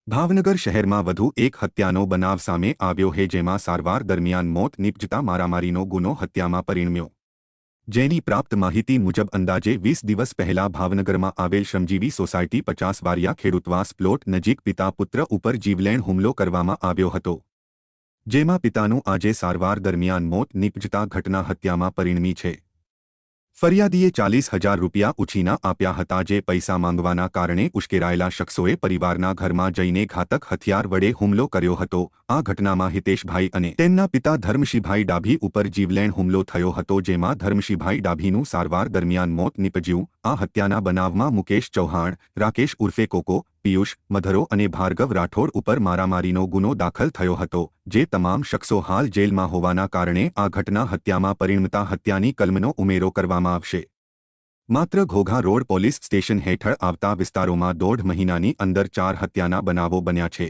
ભાવનગર શહેરમાં વધુ એક હત્યાનો બનાવ સામે આવ્યો છે, જેમાં સારવાર દરમિયાન મોત નીપજતા મારામારીનો ગુનો હત્યામાં પરિણમ્યો। જેની પ્રાપ્ત માહિતી મુજબ અંદાજે 20 દિવસ પહેલા ભાવનગરમાં આવેલ શ્રમજીવી સોસાયટી 50 વારિયા ખેડૂતવાસ પ્લોટ નજીક પિતા પુત્ર ઉપર જીવલેણ હુમલો કરવામાં આવ્યો હતો, જેમાં પિતાનું આજે સારવાર દરમિયાન મોત નીપજતા ઘટના હત્યામાં પરિણમી છે। ફરિયાદીએ 40,000 રૂપિયા ઉછીના આપ્યા હતા, જે પૈસા માંગવાના કારણે ઉશ્કેરાયેલા શખ્સોએ પરિવારના ઘરમાં જઈને ઘાતક હથિયાર વડે હુમલો કર્યો હતો। આ ઘટનામાં હિતેશભાઈ અને તેમના પિતા ધર્મશીભાઈ ડાભી ઉપર જીવલેણ હુમલો થયો હતો, જેમાં ધર્મશીભાઈ ડાભીનું સારવાર દરમિયાન મોત નીપજ્યું। આ હત્યાના બનાવમાં મુકેશ ચૌહાણ, રાકેશ ઉર્ફે કોકો, પિયુષ મધરો અને ભાર્ગવ રાઠોડ ઉપર મારામારીનો ગુનો દાખલ થયો હતો, જે તમામ શખ્સો હાલ જેલમાં હોવાના કારણે આ ઘટના હત્યામાં પરિણમતા હત્યાની કલમનો ઉમેરો કરવામાં આવશે। માત્ર ઘોઘા રોડ પોલીસ સ્ટેશન હેઠળ આવતા વિસ્તારોમાં 1.5 મહિનાની અંદર 4 હત્યાના બનાવો બન્યા છે।